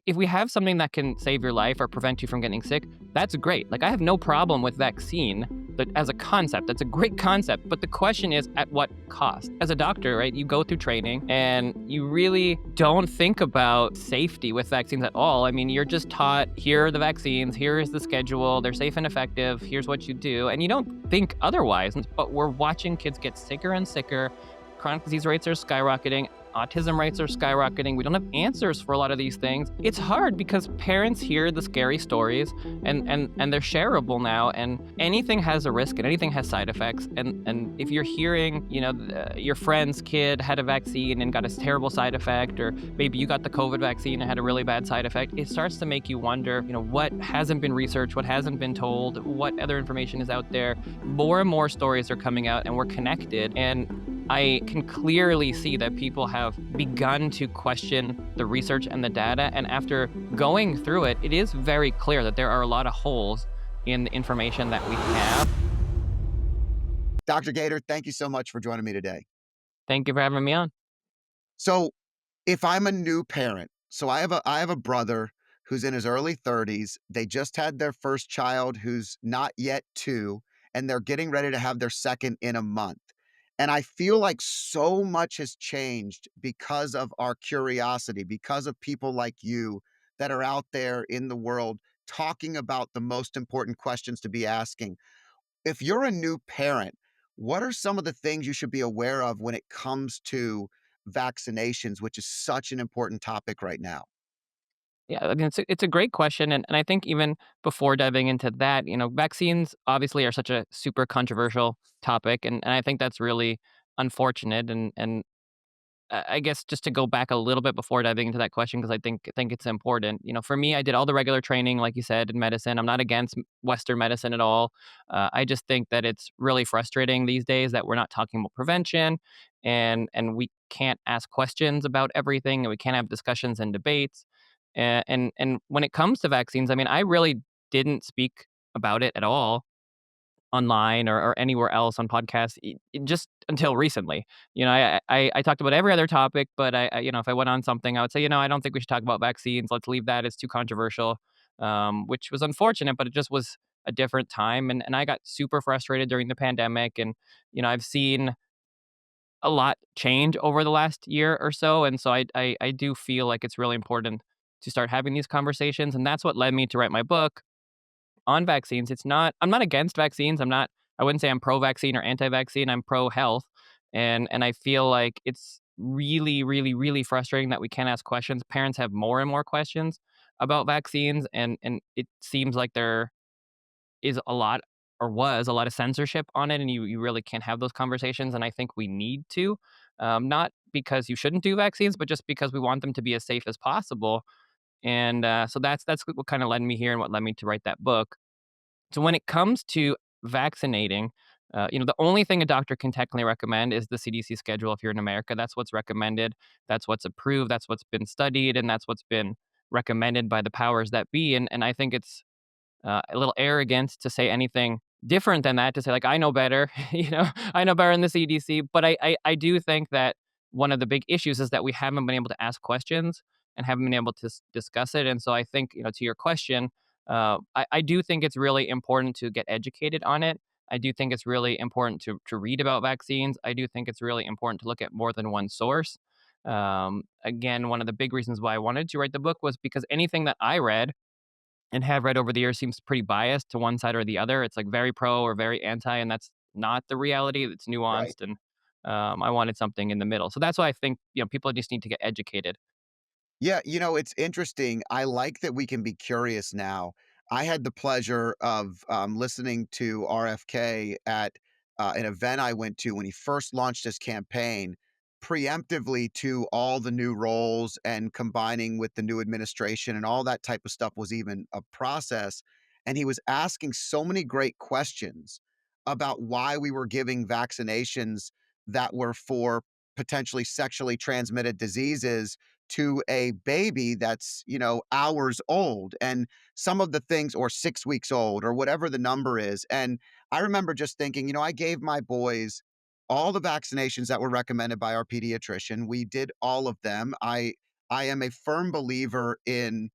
if we have something that can save your life or prevent you from getting sick, that's great. Like, I have no problem with vaccine but as a concept. That's a great concept. But the question is, at what cost? As a doctor, right, you go through training and you really don't think about safety with vaccines at all. I mean, you're just taught, here are the vaccines, here is the schedule, they're safe and effective, here's what you do. And you don't think otherwise. But we're watching kids get sicker and sicker. Chronic disease rates are skyrocketing. Autism rates are skyrocketing. We don't have answers for a lot of these things. It's hard because parents hear the scary stories and they're shareable now, and anything has a risk and anything has side effects. And if you're hearing, your friend's kid had a vaccine and got a terrible side effect, or maybe you got the COVID vaccine and had a really bad side effect, it starts to make you wonder, what hasn't been researched, what hasn't been told, what other information is out there. More and more stories are coming out and we're connected. And I can clearly see that people have begun to question the research and the data. And after going through it, it is very clear that there are a lot of holes in the information that we have. Dr. Gator, thank you so much for joining me today. Thank you for having me on. So, if I'm a new parent, so I have a brother who's in his early 30s. They just had their first child who's not yet 2, and they're getting ready to have their second in a month. And I feel like so much has changed because of our curiosity, because of people like you that are out there in the world talking about the most important questions to be asking. If you're a new parent, what are some of the things you should be aware of when it comes to vaccinations, which is such an important topic right now? Yeah, I mean, it's a great question. And I think even before diving into that, vaccines obviously are such a super controversial topic. And I think that's really unfortunate. And I guess just to go back a little bit before diving into that question, because I think it's important. For me, I did all the regular training, like you said, in medicine. I'm not against Western medicine at all. I just think that it's really frustrating these days that we're not talking about prevention, and we can't ask questions about everything, and we can't have discussions and debates. And when it comes to vaccines, I mean, I really didn't speak about it at all online or anywhere else on podcasts, just until recently. I talked about every other topic, but if I went on something, I would say, I don't think we should talk about vaccines. Let's leave that. It's too controversial, which was unfortunate, but it just was a different time. And I got super frustrated during the pandemic. And, I've seen a lot change over the last year or so. And so I do feel like it's really important to start having these conversations. And that's what led me to write my book on vaccines. I'm not against vaccines. I wouldn't say I'm pro-vaccine or anti-vaccine. I'm pro-health. And I feel like it's really, really, really frustrating that we can't ask questions. Parents have more and more questions about vaccines, and it seems like there is a lot, or was a lot, of censorship on it, and you really can't have those conversations. And I think we need to, not because you shouldn't do vaccines, but just because we want them to be as safe as possible. And so that's what kind of led me here and what led me to write that book. So when it comes to vaccinating, the only thing a doctor can technically recommend is the CDC schedule. If you're in America, that's what's recommended, that's what's approved, that's what's been studied, and that's what's been recommended by the powers that be. And I think it's a little arrogant to say anything different than that, to say, like, I know better. I know better than the CDC. But I do think that one of the big issues is that we haven't been able to ask questions and haven't been able to discuss it. And so I think, to your question, I do think it's really important to get educated on it. I do think it's really important to read about vaccines. I do think it's really important to look at more than one source. Again, one of the big reasons why I wanted to write the book was because anything that I read and have read over the years seems pretty biased to one side or the other. It's like very pro or very anti, and that's not the reality. It's Right. nuanced, and I wanted something in the middle. So that's why I think, people just need to get educated. Yeah, it's interesting. I like that we can be curious now. I had the pleasure of listening to RFK at an event I went to when he first launched his campaign, preemptively to all the new roles and combining with the new administration, and all that type of stuff was even a process. And he was asking so many great questions about why we were giving vaccinations that were for potentially sexually transmitted diseases to a baby that's, hours old, and some of the things, or 6 weeks old, or whatever the number is. And I remember just thinking, I gave my boys all the vaccinations that were recommended by our pediatrician. We did all of them. I I am a firm believer in,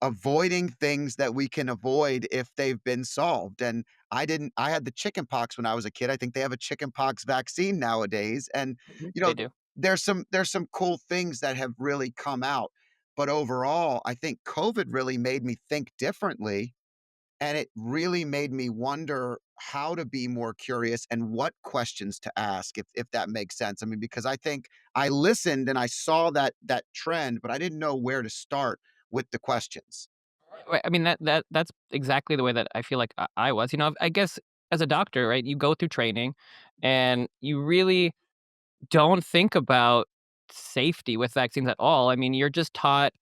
avoiding things that we can avoid if they've been solved. And I had the chicken pox when I was a kid. I think they have a chicken pox vaccine nowadays. And, Mhm. you They know, do. there's some cool things that have really come out. But overall, I think COVID really made me think differently, and it really made me wonder how to be more curious and what questions to ask, if that makes sense. I mean, because I think I listened and I saw that trend, but I didn't know where to start with the questions. Right, I mean, that's exactly the way that I feel like I was. I guess as a doctor, right, you go through training and you really don't think about safety with vaccines at all. I mean, you're just taught,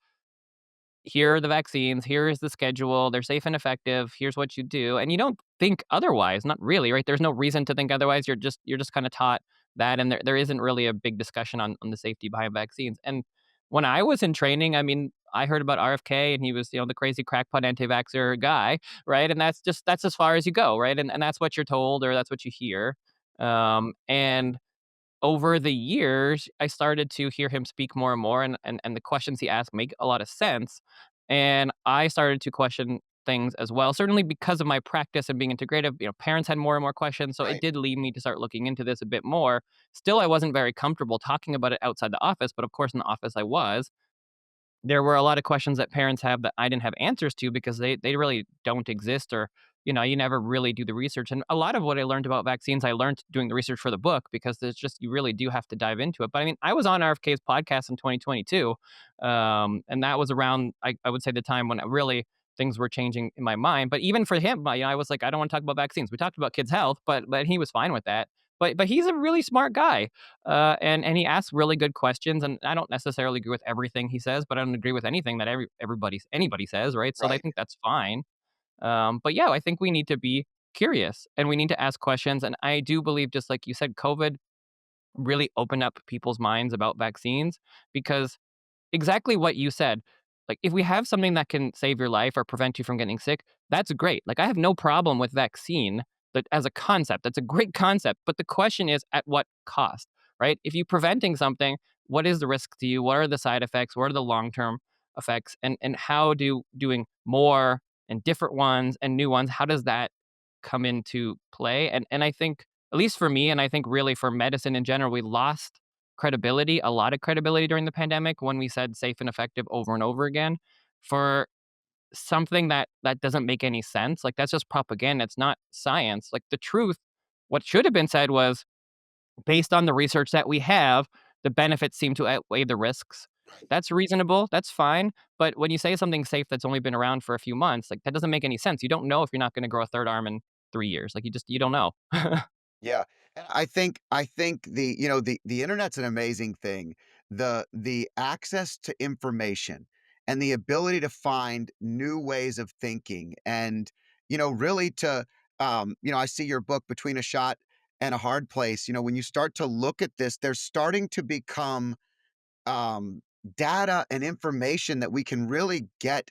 here are the vaccines, here is the schedule, they're safe and effective, here's what you do, and you don't think otherwise, not really, right? There's no reason to think otherwise, you're just kinda taught that, and there isn't really a big discussion on the safety behind vaccines, and when I was in training, I mean, I heard about RFK, and he was, the crazy crackpot anti-vaxxer guy, right? And that's as far as you go, right? And that's what you're told, or that's what you hear, and over the years, I started to hear him speak more and more, and the questions he asked make a lot of sense. And I started to question things as well. Certainly because of my practice and being integrative, parents had more and more questions. So it Right. did lead me to start looking into this a bit more. Still, I wasn't very comfortable talking about it outside the office, but of course, in the office, I was. There were a lot of questions that parents have that I didn't have answers to because they really don't exist, or you never really do the research. And a lot of what I learned about vaccines, I learned doing the research for the book, because there's just, you really do have to dive into it. But I mean, I was on RFK's podcast in 2022, and that was around, I would say, the time when really things were changing in my mind. But even for him, I was like, I don't want to talk about vaccines. We talked about kids' health, but he was fine with that. But he's a really smart guy, and he asks really good questions. And I don't necessarily agree with everything he says, but I don't agree with anything that anybody says, right? So I Right. think that's fine. But yeah, I think we need to be curious and we need to ask questions. And I do believe, just like you said, COVID really opened up people's minds about vaccines, because exactly what you said. Like, if we have something that can save your life or prevent you from getting sick, that's great. Like, I have no problem with vaccine, that as a concept. That's a great concept. But the question is, at what cost, right? If you're preventing something, what is the risk to you? What are the side effects? What are the long term effects? And how do doing more and different ones and new ones, how does that come into play? And I think, at least for me, and I think really for medicine in general, we lost credibility, a lot of credibility during the pandemic, when we said safe and effective over and over again, for something that doesn't make any sense. Like, that's just propaganda. It's not science. Like, the truth, what should have been said was, based on the research that we have, the benefits seem to outweigh the risks. That's reasonable. That's fine. But when you say something safe that's only been around for a few months, like, that doesn't make any sense. You don't know if you're not going to grow a third arm in 3 years. Like, you don't know. Yeah, and I think the internet's an amazing thing. The access to information and the ability to find new ways of thinking, and, really to, I see your book, Between a Shot and a Hard Place. When you start to look at this, there's starting to become, um, data and information that we can really get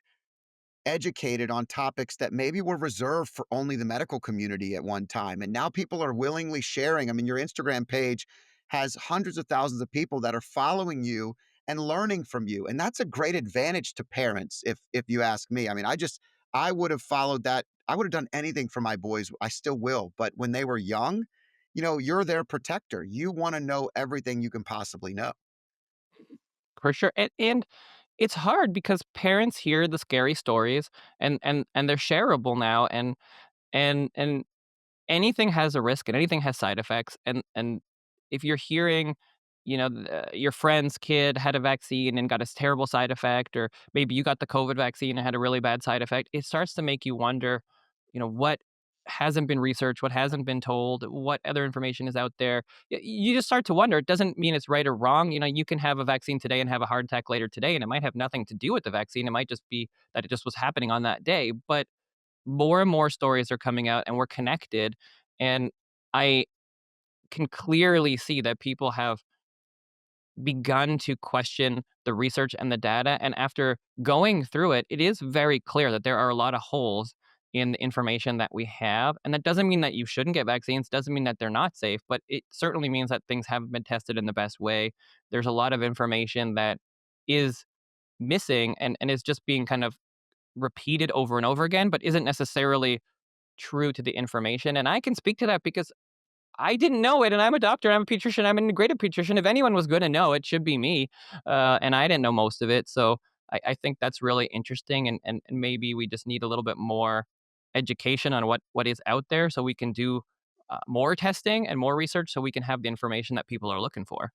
educated on topics that maybe were reserved for only the medical community at one time. And now people are willingly sharing. I mean, your Instagram page has hundreds of thousands of people that are following you and learning from you. And that's a great advantage to parents, if you ask me. I mean, I would have followed that. I would have done anything for my boys. I still will. But when they were young, you're their protector. You want to know everything you can possibly know. For sure. And it's hard because parents hear the scary stories, and they're shareable now, and anything has a risk and anything has side effects. And if you're hearing, your friend's kid had a vaccine and got a terrible side effect, or maybe you got the COVID vaccine and had a really bad side effect, it starts to make you wonder, what hasn't been researched, what hasn't been told, what other information is out there. You just start to wonder. It doesn't mean it's right or wrong. You can have a vaccine today and have a heart attack later today, and it might have nothing to do with the vaccine. It might just be that it just was happening on that day. But more and more stories are coming out, and we're connected. And I can clearly see that people have begun to question the research and the data. And after going through it, it is very clear that there are a lot of holes in the information that we have. And that doesn't mean that you shouldn't get vaccines, doesn't mean that they're not safe, but it certainly means that things haven't been tested in the best way. There's a lot of information that is missing and is just being kind of repeated over and over again, but isn't necessarily true to the information. And I can speak to that because I didn't know it, and I'm a doctor, I'm a pediatrician, I'm an integrated pediatrician. If anyone was gonna know, it should be me, and I didn't know most of it, so I think that's really interesting, and maybe we just need a little bit more education on what is out there so we can do, more testing and more research so we can have the information that people are looking for.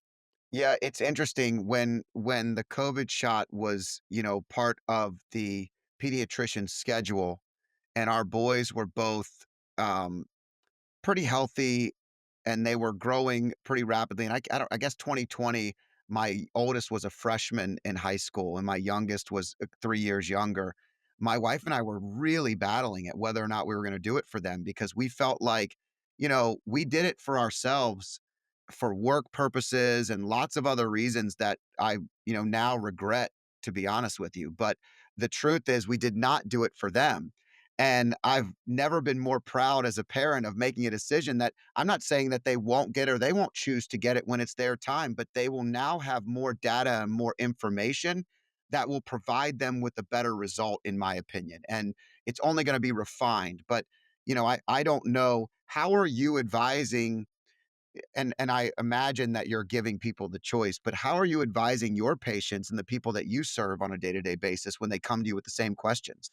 Yeah, it's interesting when the COVID shot was, part of the pediatrician schedule, and our boys were both, um, pretty healthy, and they were growing pretty rapidly, and I don't I guess 2020, my oldest was a freshman in high school, and my youngest was, 3 years younger. My wife and I were really battling it whether or not we were gonna do it for them because we felt like, we did it for ourselves for work purposes and lots of other reasons that I, now regret, to be honest with you. But the truth is, we did not do it for them. And I've never been more proud as a parent of making a decision that I'm not saying that they won't get or they won't choose to get it when it's their time, but they will now have more data and more information that will provide them with a better result, in my opinion. And it's only going to be refined. But, I don't know. How are you advising? And I imagine that you're giving people the choice, but how are you advising your patients and the people that you serve on a day-to-day basis when they come to you with the same questions?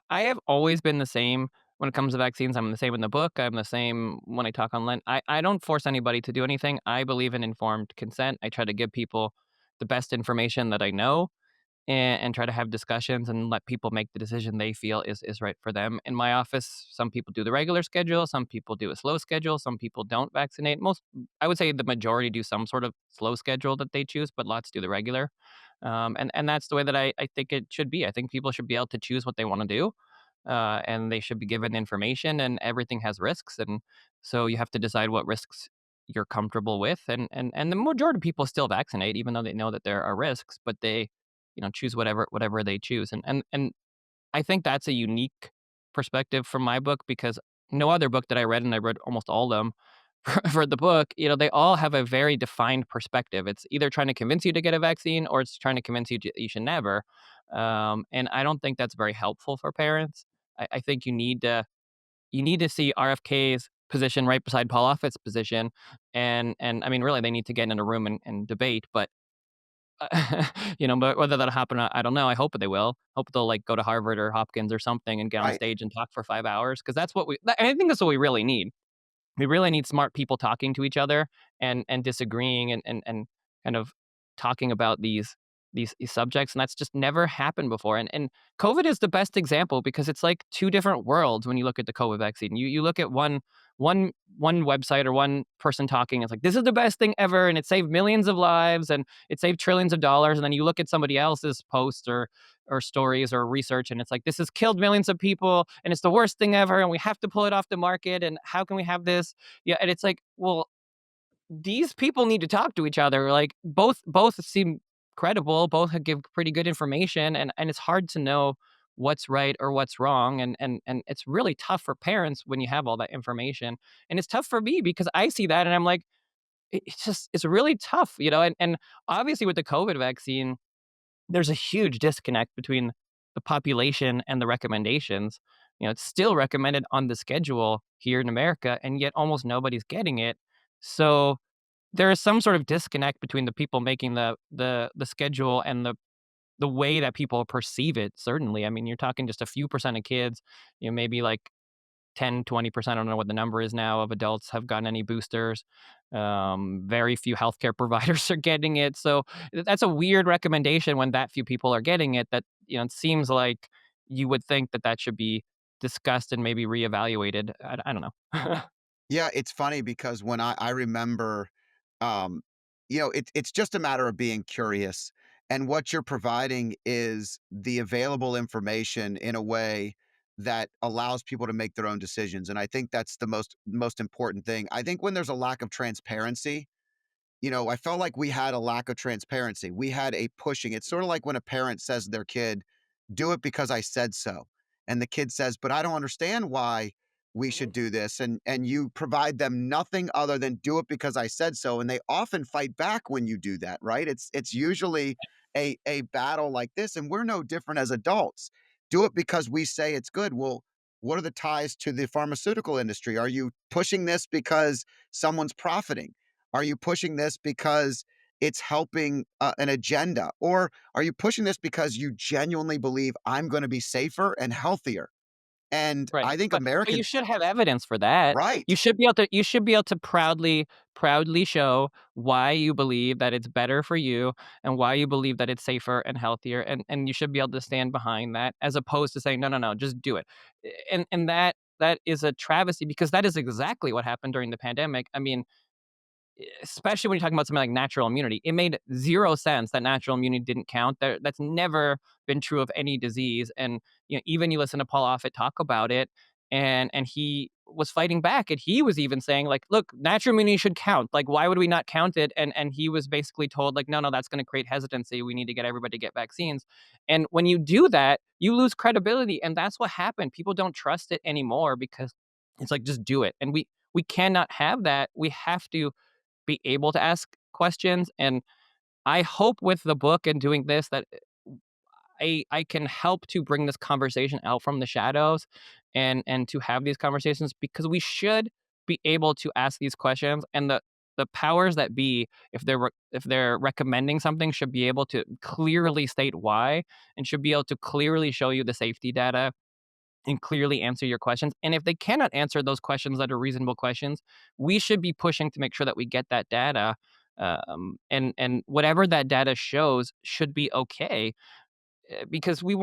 I have always been the same when it comes to vaccines. I'm the same in the book. I'm the same when I talk online. I don't force anybody to do anything. I believe in informed consent. I try to give people the best information that I know and try to have discussions and let people make the decision they feel is right for them. In my office, some people do the regular schedule, some people do a slow schedule, some people don't vaccinate. Most, I would say, the majority do some sort of slow schedule that they choose, but lots do the regular. And that's the way that I think it should be. I think people should be able to choose what they want to do, and they should be given information. And everything has risks, and so you have to decide what risks you're comfortable with. And the majority of people still vaccinate, even though they know that there are risks, but they choose whatever they choose. And I think that's a unique perspective from my book because no other book that I read, and I read almost all of them for the book, they all have a very defined perspective. It's either trying to convince you to get a vaccine or it's trying to convince you you should never. And I don't think that's very helpful for parents. I think you need to see RFK's position right beside Paul Offit's position, and I mean, really, they need to get in a room and debate. But but whether that'll happen, I don't know. I hope they will. Hope they'll like go to Harvard or Hopkins or something and get on Right. stage and talk for 5 hours because that's what I think that's what we really need. We really need smart people talking to each other and disagreeing and kind of talking about these subjects, and that's just never happened before. And COVID is the best example because it's like two different worlds when you look at the COVID vaccine. You look at one website or one person talking, it's like this is the best thing ever, and it saved millions of lives and it saved trillions of dollars. And then you look at somebody else's posts or stories or research, and it's like this has killed millions of people and it's the worst thing ever, and we have to pull it off the market. And how can we have this? Yeah, and it's like, well, these people need to talk to each other. Like both seem credible, both give pretty good information, and it's hard to know what's right or what's wrong. And it's really tough for parents when you have all that information. And it's tough for me because I see that and I'm like, it's really tough, and obviously with the COVID vaccine, there's a huge disconnect between the population and the recommendations. It's still recommended on the schedule here in America, and yet almost nobody's getting it. So there is some sort of disconnect between the people making the schedule and the way that people perceive it. Certainly, I mean, you're talking just a few percent of kids, maybe like 10-20%, I don't know what the number is now, of adults have gotten any boosters. Very few healthcare providers are getting it. So that's a weird recommendation when that few people are getting it. That, it seems like you would think that that should be discussed and maybe reevaluated. I don't know. Yeah, it's funny because when I remember, um, it's just a matter of being curious, and what you're providing is the available information in a way that allows people to make their own decisions, and I think that's the most important thing. I think when there's a lack of transparency, I felt like we had a lack of transparency. We had a pushing. It's sort of like when a parent says to their kid, "Do it because I said so." and the kid says, "But I don't understand why we should do this," and you provide them nothing other than, "Do it because I said so," and they often fight back when you do that, right? It's usually a battle like this, and we're no different as adults. Do it because we say it's good. Well, what are the ties to the pharmaceutical industry? Are you pushing this because someone's profiting? Are you pushing this because it's helping an agenda? Or are you pushing this because you genuinely believe I'm going to be safer and healthier? And Right, I think but you Americans, should have evidence for that. right? You should be able to proudly show why you believe that it's better for you and why you believe that it's safer and healthier, and you should be able to stand behind that as opposed to saying, "No, no, no, just do it." And that is a travesty because that is exactly what happened during the pandemic. I mean, especially when you're talking about something like natural immunity. It made 0 sense that natural immunity didn't count. That's never been true of any disease, and, even you listen to Paul Offit talk about it, and he was fighting back, and he was even saying, like, "Look, natural immunity should count. Like, why would we not count it?" And he was basically told, like, "No, no, that's gonna create hesitancy. We need to get everybody to get vaccines." And when you do that, you lose credibility, and that's what happened. People don't trust it anymore because it's like, "Just do it." And we cannot have that. We have to be able to ask questions. And I hope with the book and doing this that I can help to bring this conversation out from the shadows and to have these conversations because we should be able to ask these questions, and the powers that be, if they're recommending something, should be able to clearly state why and should be able to clearly show you the safety data and clearly answer your questions. And if they cannot answer those questions that are reasonable questions, we should be pushing to make sure that we get that data. And whatever that data shows should be okay, because we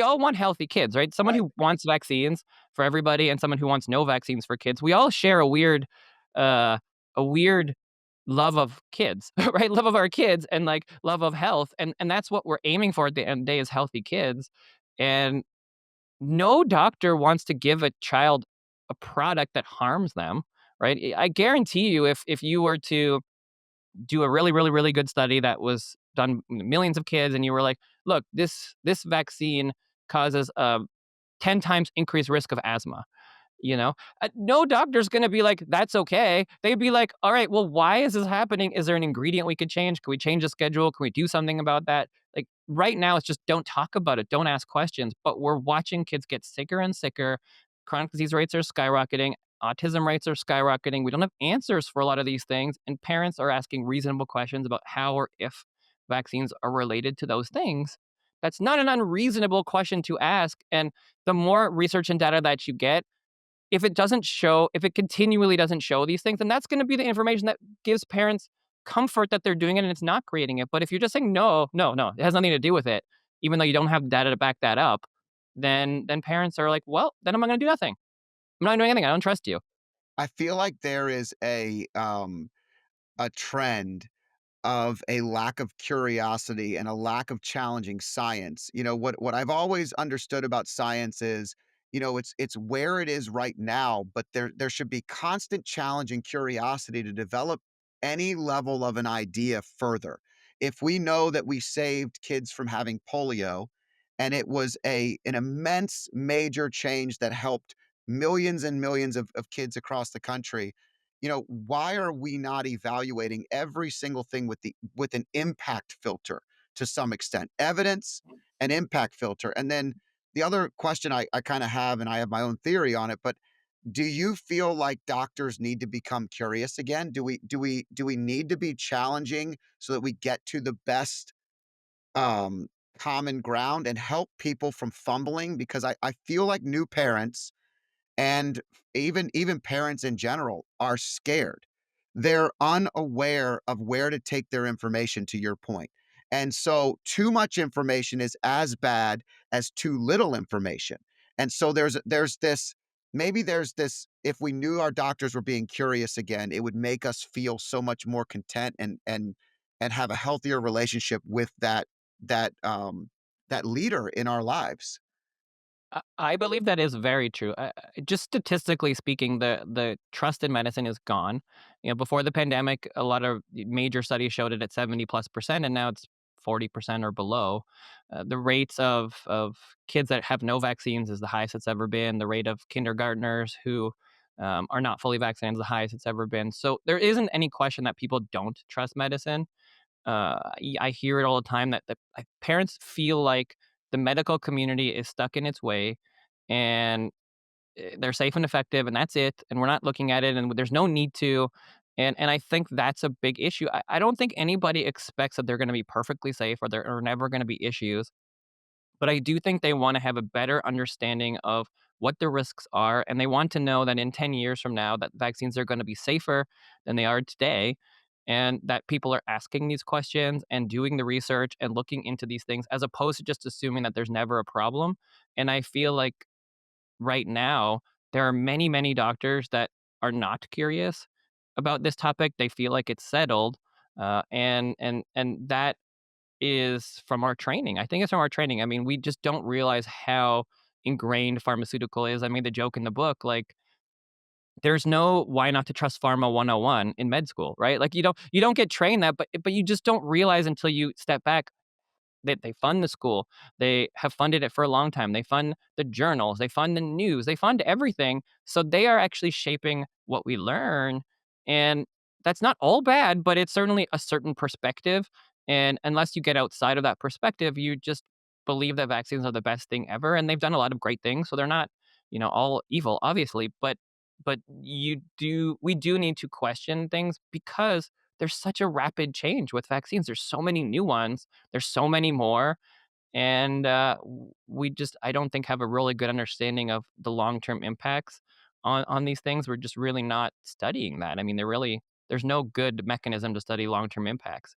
all want healthy kids, right? Someone Right. who wants vaccines for everybody and someone who wants no vaccines for kids. We all share uh, a weird love of kids, right? Love of our kids and like love of health, and that's what we're aiming for at the end of the day is healthy kids. And no doctor wants to give a child a product that harms them, right? I guarantee you if you were to do a really, really, really good study that was done millions of kids and you were like, "Look, this vaccine causes a 10 times increased risk of asthma." You know? No doctor's gonna be like, "That's okay." They'd be like, "All right, well, why is this happening? Is there an ingredient we could change? Can we change the schedule? Can we do something about that?" Like, right now, it's just don't talk about it, don't ask questions, but we're watching kids get sicker and sicker. Chronic disease rates are skyrocketing, autism rates are skyrocketing. We don't have answers for a lot of these things, and parents are asking reasonable questions about how or if vaccines are related to those things. That's not an unreasonable question to ask, and the more research and data that you get, if it continually doesn't show these things, then that's gonna be the information that gives parents comfort that they're doing it and it's not creating it. But if you're just saying, "No, no, no, it has nothing to do with it," even though you don't have data to back that up, then parents are like, "Well, then I'm not gonna do nothing. I'm not doing anything. I don't trust you." I feel like there is a trend of a lack of curiosity and a lack of challenging science. What I've always understood about science is, it's where it is right now, but there should be constant challenge and curiosity to develop any level of an idea further. If we know that we saved kids from having polio and it was an immense major change that helped millions and millions of kids across the country, why are we not evaluating every single thing with an impact filter to some extent? Evidence and impact filter. And then the other question I kind of have, and I have my own theory on it, but do you feel like doctors need to become curious again? Do we need to be challenging so that we get to the best um common ground and help people from fumbling? Because I feel like new parents and even parents in general are scared. They're unaware of where to take their information, to your point. And so too much information is as bad as too little information. And so there's this maybe there's this if we knew our doctors were being curious again, it would make us feel so much more content and have a healthier relationship with that leader in our lives. I believe that is very true. Just statistically speaking, the trust in medicine is gone. Before the pandemic, a lot of major studies showed it at 70+%, and now it's 40% or below. The rates of kids that have no vaccines is the highest it's ever been. The rate of kindergartners who are not fully vaccinated is the highest it's ever been. So there isn't any question that people don't trust medicine. I hear it all the time that parents feel like the medical community is stuck in its way, and they're safe and effective, and that's it. And we're not looking at it, and there's no need to. And I think that's a big issue. I don't think anybody expects that they're going to be perfectly safe or there are never going to be issues. But I do think they want to have a better understanding of what the risks are, and they want to know that in 10 years from now that vaccines are going to be safer than they are today, and that people are asking these questions and doing the research and looking into these things as opposed to just assuming that there's never a problem. And I feel like right now there are many, many doctors that are not curious about this topic. They feel like it's settled, and that is from our training. I think it's from our training. I mean, we just don't realize how ingrained pharmaceutical is. I made the joke in the book, like, there's no why not to trust pharma 101 in med school, right? Like, you don't get trained that, but you just don't realize until you step back they fund the school. They have funded it for a long time. They fund the journals. They fund the news. They fund everything. So they are actually shaping what we learn. And that's not all bad, but it's certainly a certain perspective. And unless you get outside of that perspective, you just believe that vaccines are the best thing ever. And they've done a lot of great things. So they're not, all evil, obviously. But we do need to question things because there's such a rapid change with vaccines. There's so many new ones, there's so many more, and we just I don't think have a really good understanding of the long term impacts on these things. We're just really not studying that. I mean, there's no good mechanism to study long term impacts.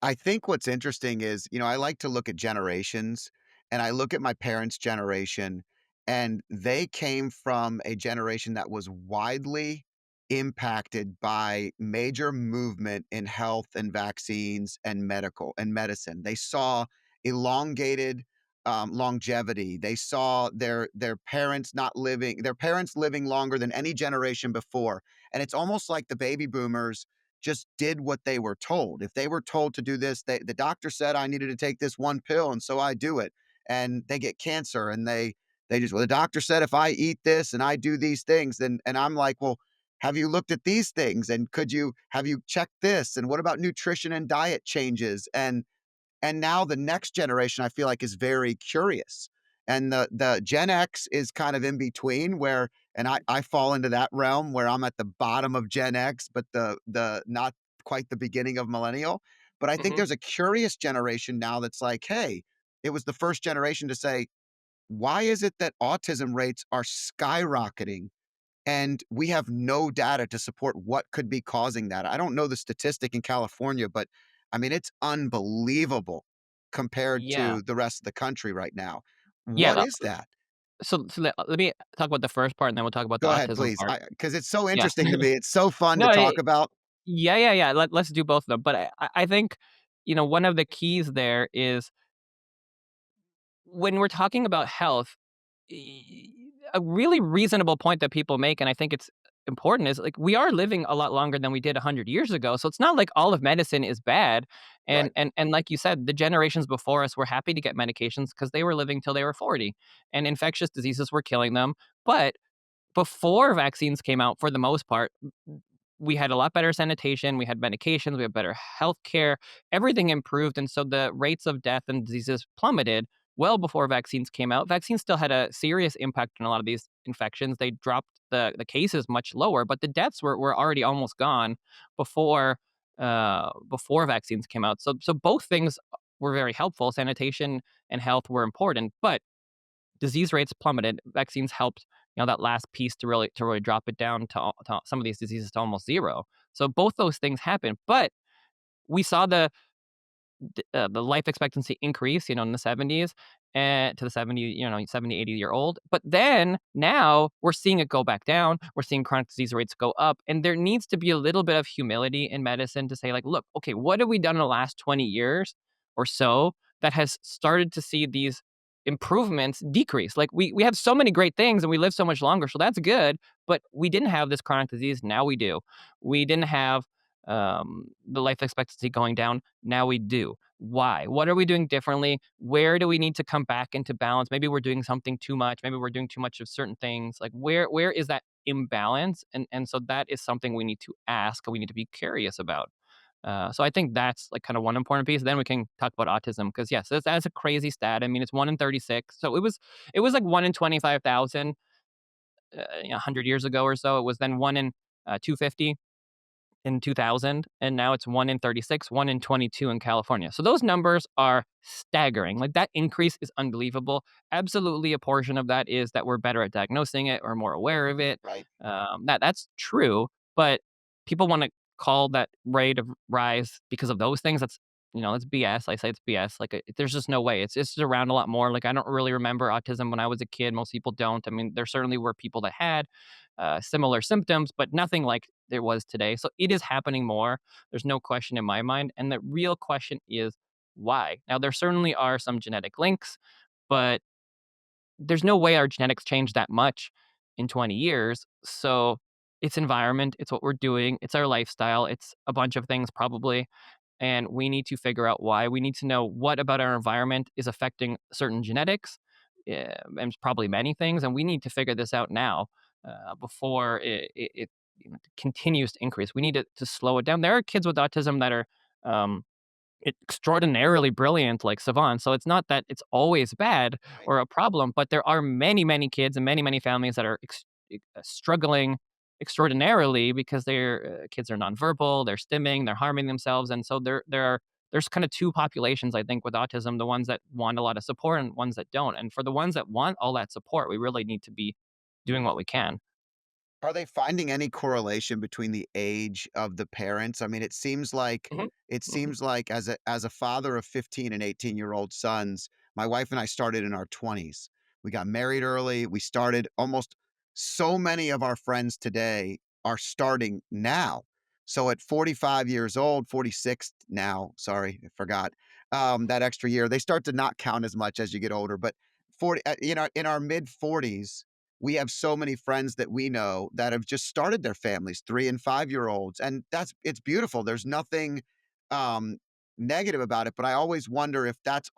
I think what's interesting is, I like to look at generations, and I look at my parents' generation, and they came from a generation that was widely impacted by major movement in health and vaccines and medical and medicine. They saw elongated longevity. They saw their parents living longer than any generation before. And it's almost like the baby boomers just did what they were told. If they were told to do this, the doctor said I needed to take this one pill, and so I do it. And they get cancer, and they just, well, the doctor said if I eat this and I do these things, then, and I'm like, well, have you looked at these things? And have you checked this? And what about nutrition and diet changes? And now the next generation, I feel like, is very curious. And the Gen X is kind of in between where, and I fall into that realm where I'm at the bottom of Gen X, but the not quite the beginning of millennial. But I think Mhm. there's a curious generation now that's like, hey, it was the first generation to say, why is it that autism rates are skyrocketing and we have no data to support what could be causing that? I don't know the statistic in California, but I mean, it's unbelievable compared Yeah. to the rest of the country right now. Yeah, What is that? let me talk about the first part, and then we'll talk about the Go ahead, autism please. part. Because it's so Yeah. interesting to me. It's so fun to No, talk about. yeah, yeah, yeah, let's do both of them, but I think, one of the keys there is when we're talking about health, y a really reasonable point that people make, and I think it's important, is, like, we are living a lot longer than we did 100 years ago, so it's not like all of medicine is bad, and Right. like you said, the generations before us were happy to get medications because they were living till they were 40, and infectious diseases were killing them, but before vaccines came out, for the most part, we had a lot better sanitation, we had medications, we had better healthcare, everything improved, and so the rates of death and diseases plummeted well before vaccines came out. Vaccines still had a serious impact on a lot of these infections. They dropped the cases much lower, but the deaths were already almost gone before before vaccines came out. So both things were very helpful. Sanitation and health were important, but disease rates plummeted. Vaccines helped, that last piece to really drop it down to some of these diseases to almost zero. So both those things happened, but we saw the life expectancy increase, in the 70s and to the 70, 70, 80-year old. But then now we're seeing it go back down. We're seeing chronic disease rates go up. And there needs to be a little bit of humility in medicine to say, like, look, okay, what have we done in the last 20 years or so that has started to see these improvements decrease? Like, we have so many great things and we live so much longer. So that's good. But we didn't have this chronic disease. Now we do. We didn't have the life expectancy going down. Now we do. Why? What are we doing differently? Where do we need to come back into balance? Maybe we're doing something too much. Maybe we're doing too much of certain things. Like where is that imbalance? And so that is something we need to ask. We need to be curious about. So I think that's like kind of one important piece. Then we can talk about autism because yes, that's a crazy stat. I mean, it's 1 in 36. So it was like 1 in 25,000 100 years ago or so. It was then 1 in 250 in 2000, and now it's 1 in 36, 1 in 22 in California. So those numbers are staggering. Like that increase is unbelievable. Absolutely, a portion of that is that we're better at diagnosing it or more aware of it. Right. That's true, but people want to call that rate of rise because of those things. That's BS. I say it's BS. Like there's just no way. It's just around a lot more. Like I don't really remember autism when I was a kid. Most people don't. I mean, there certainly were people that had similar symptoms, but nothing like there was today. So it is happening more. There's no question in my mind. And the real question is why? Now, there certainly are some genetic links, but there's no way our genetics change that much in 20 years. So it's environment, it's what we're doing, it's our lifestyle, it's a bunch of things probably. And we need to figure out why. We need to know what about our environment is affecting certain genetics, and it's probably many things. And we need to figure this out now before it continues to increase. We need to slow it down. There are kids with autism that are um, extraordinarily brilliant, like savants. So it's not that it's always bad Right. or a problem, but there are many, many kids and many, many families that are struggling extraordinarily because their kids are nonverbal, they're stimming, they're harming themselves, and so there's kind of two populations I think with autism: the ones that want a lot of support and ones that don't. And for the ones that want all that support, we really need to be doing what we can. Are they finding any correlation between the age of the parents? I mean, Mhm. it Mhm. seems like as a father of 15 and 18-year-old sons, my wife and I started in our 20s. We got married early. We started almost so many of our friends today are starting now. So at 45 years old, 46 now, sorry, I forgot. That extra year, they start to not count as much as you get older, but 40 in our mid 40s, we have so many friends that we know that have just started their families, 3 and 5-year olds, and it's beautiful. There's nothing um, negative about it, but I always wonder if that's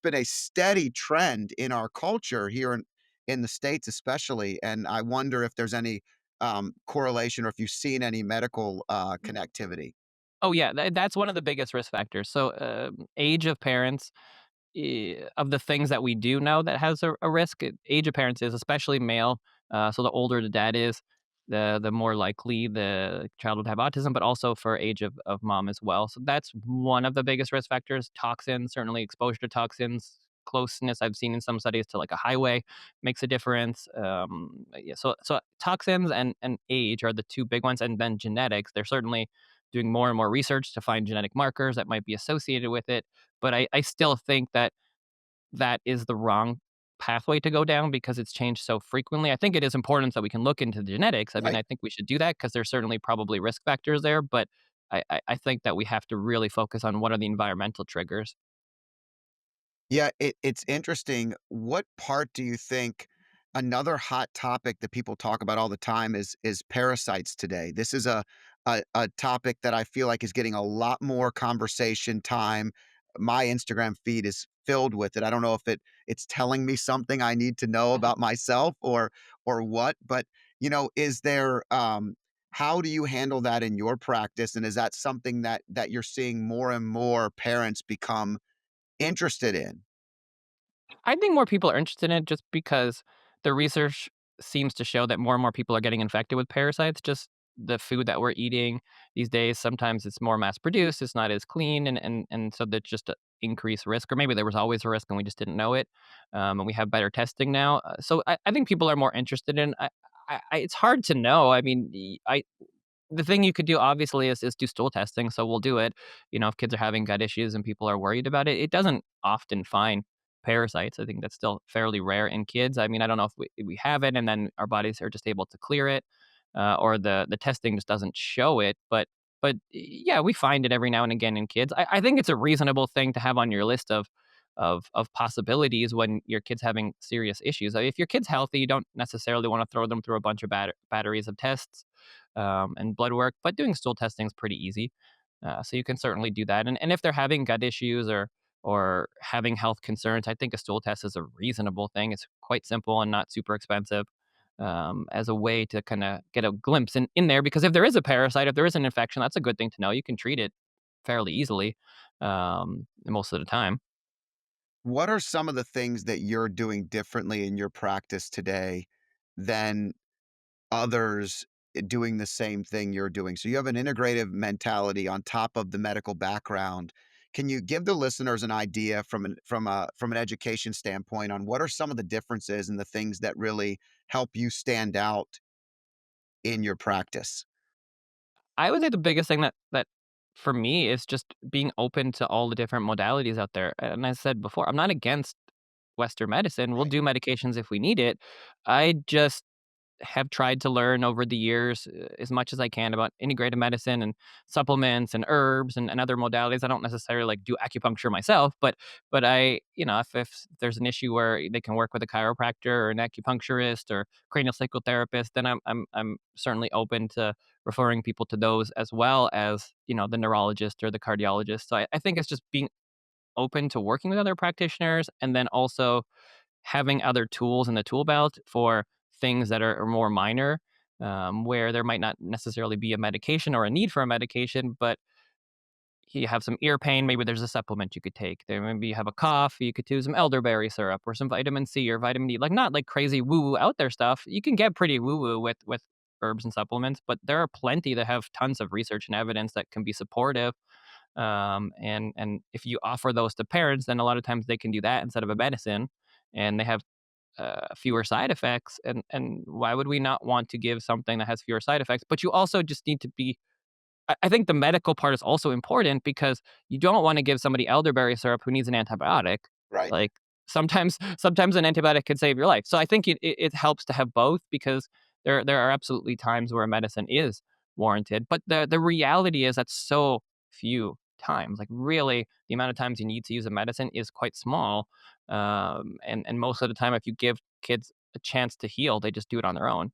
been a steady trend in our culture here in the States especially, and I wonder if there's any correlation or if you've seen any medical connectivity. Oh yeah, that's one of the biggest risk factors. So age of parents, of the things that we do know that has a risk, age of parents is especially male. So the older the dad is, the more likely the child would have autism, but also for age of mom as well. So that's one of the biggest risk factors. Toxins, certainly exposure to toxins, closeness I've seen in some studies to like a highway makes a difference. Yeah, so toxins and age are the two big ones, and then genetics. They're certainly doing more and more research to find genetic markers that might be associated with it, but I still think that that is the wrong pathway to go down because it's changed so frequently. I think it is important that we can look into the genetics. I mean, Right. I think we should do that because there's certainly probably risk factors there, but I think that we have to really focus on what are the environmental triggers. Yeah, it's interesting. What part do you think another hot topic that people talk about all the time is parasites today? This is a topic that I feel like is getting a lot more conversation time. My Instagram feed is filled with it. I don't know if it's telling me something I need to know Mhm. about myself or what, but is there how do you handle that in your practice? And is that something that you're seeing more and more parents become interested in? I think more people are interested in it just because the research seems to show that more and more people are getting infected with parasites. Just the food that we're eating these days, sometimes it's more mass produced, it's not as clean, and so that's just a increased risk, or maybe there was always a risk and we just didn't know it. And we have better testing now, so I think people are more interested in. It's hard to know. I mean, the thing you could do obviously is do stool testing, so we'll do it. If kids are having gut issues and people are worried about it, it doesn't often find parasites. I think that's still fairly rare in kids. I mean, I don't know if we have it and then our bodies are just able to clear it, or the testing just doesn't show it. But yeah, we find it every now and again in kids. I think it's a reasonable thing to have on your list of of possibilities when your kid's having serious issues. If your kid's healthy, you don't necessarily want to throw them through a bunch of batteries of tests and blood work, but doing stool testing is pretty easy. So you can certainly do that. And if they're having gut issues or having health concerns, I think a stool test is a reasonable thing. It's quite simple and not super expensive as a way to kind of get a glimpse in there. Because if there is a parasite, if there is an infection, that's a good thing to know. You can treat it fairly easily most of the time. What are some of the things that you're doing differently in your practice today than others doing the same thing you're doing? So you have an integrative mentality on top of the medical background. Can you give the listeners an idea from an education standpoint on what are some of the differences and the things that really help you stand out in your practice? I would say the biggest thing that for me is just being open to all the different modalities out there. And I said before, I'm not against Western medicine. We'll Right. do medications if we need it. I just have tried to learn over the years as much as I can about integrated medicine and supplements and herbs and other modalities. I don't necessarily like do acupuncture myself, but I, if there's an issue where they can work with a chiropractor or an acupuncturist or cranial psychotherapist, then I'm certainly open to referring people to those as well as the neurologist or the cardiologist. So I think it's just being open to working with other practitioners and then also having other tools in the tool belt for things that are more minor, where there might not necessarily be a medication or a need for a medication, but you have some ear pain, maybe there's a supplement you could take. There maybe you have a cough, you could do some elderberry syrup or some vitamin C or vitamin D. Like not like crazy woo woo out there stuff. You can get pretty woo woo with herbs and supplements, but there are plenty that have tons of research and evidence that can be supportive. And if you offer those to parents, then a lot of times they can do that instead of a medicine, and they have fewer side effects. And why would we not want to give something that has fewer side effects? But you also just need to be. I think the medical part is also important because you don't want to give somebody elderberry syrup who needs an antibiotic. Right. Like sometimes an antibiotic could save your life. So I think it helps to have both because there are absolutely times where medicine is warranted. But the reality is that so few times. Like really, the amount of times you need to use a medicine is quite small. And most of the time, if you give kids a chance to heal, they just do it on their own.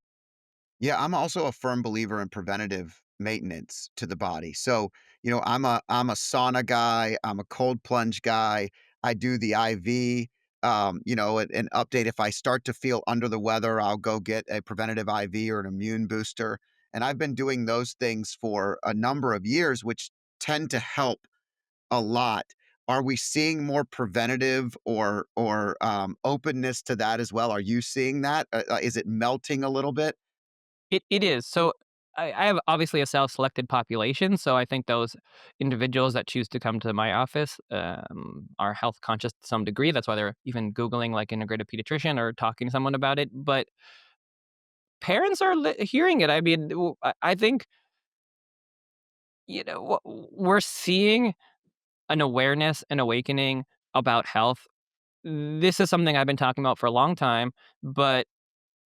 Yeah, I'm also a firm believer in preventative maintenance to the body. So, I'm a sauna guy, I'm a cold plunge guy. I do the IV, an update. If I start to feel under the weather, I'll go get a preventative IV or an immune booster. And I've been doing those things for a number of years, which tend to help a lot. Are we seeing more preventative or openness to that as well? Are you seeing that? Is it melting a little bit? It is. So I have obviously a self-selected population, so I think those individuals that choose to come to my office are health conscious to some degree. That's why they're even Googling like integrative pediatrician or talking to someone about it. But parents are hearing it. I mean, I think we're seeing an awareness and awakening about health. This is something I've been talking about for a long time, but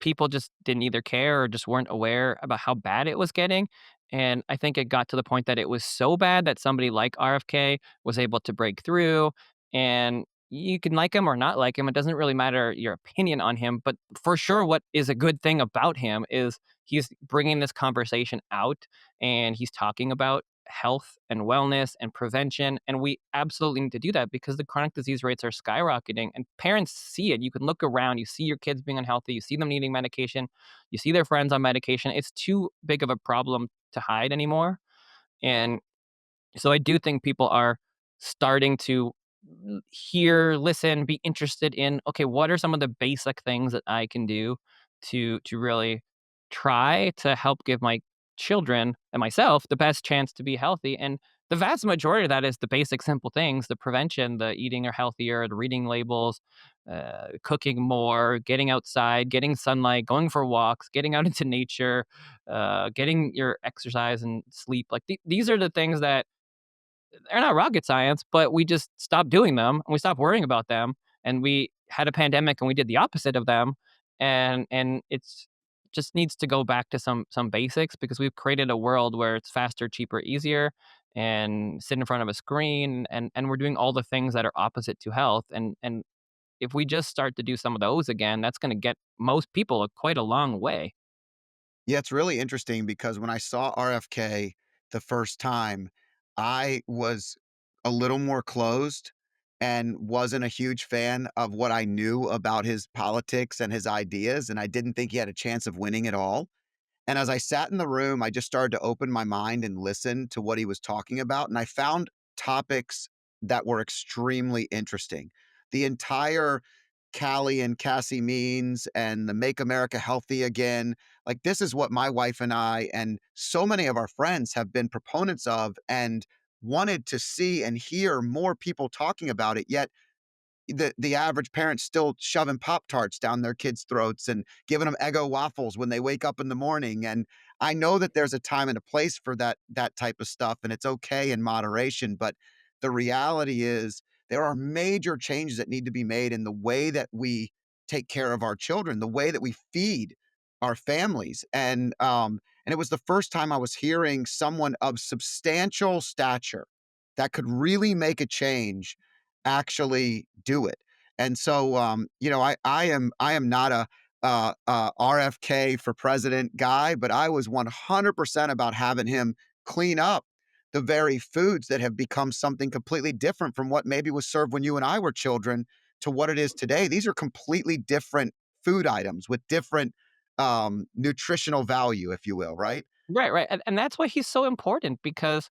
people just didn't either care or just weren't aware about how bad it was getting. And I think it got to the point that it was so bad that somebody like RFK was able to break through. And you can like him or not like him. It doesn't really matter your opinion on him. But for sure, what is a good thing about him is he's bringing this conversation out and he's talking about health and wellness and prevention. And we absolutely need to do that because the chronic disease rates are skyrocketing and parents see it. You can look around, you see your kids being unhealthy, you see them needing medication, you see their friends on medication. It's too big of a problem to hide anymore. And so I do think people are starting to hear, listen, be interested in, okay, what are some of the basic things that I can do to really try to help give my children and myself the best chance to be healthy. And the vast majority of that is the basic simple things, the prevention, the eating or healthier, the reading labels, cooking more, getting outside, getting sunlight, going for walks, getting out into nature, getting your exercise and sleep. Like these are the things that they're not rocket science, but we just stopped doing them and we stopped worrying about them. And we had a pandemic and we did the opposite of them. And it's just needs to go back to some basics because we've created a world where it's faster, cheaper, easier, and sit in front of a screen, and we're doing all the things that are opposite to health. And if we just start to do some of those again, that's going to get most people quite a long way. Yeah, it's really interesting because when I saw RFK the first time, I was a little more closed and wasn't a huge fan of what I knew about his politics and his ideas, and I didn't think he had a chance of winning at all. And as I sat in the room, I just started to open my mind and listen to what he was talking about. And I found topics that were extremely interesting. The entire Callie and Cassie means and the Make America Healthy Again. Like, this is what my wife and I and so many of our friends have been proponents of and wanted to see and hear more people talking about it. Yet the average parent's still shoving Pop-Tarts down their kids' throats and giving them Eggo waffles when they wake up in the morning, and I know that there's a time and a place for that type of stuff, and it's okay in moderation, but the reality is there are major changes that need to be made in the way that we take care of our children, the way that we feed our families, and it was the first time I was hearing someone of substantial stature that could really make a change actually do it. And so, I am not a RFK for president guy, but I was 100% about having him clean up the very foods that have become something completely different from what maybe was served when you and I were children to what it is today. These are completely different food items with different nutritional value, if you will, right? Right, right, and that's why he's so important because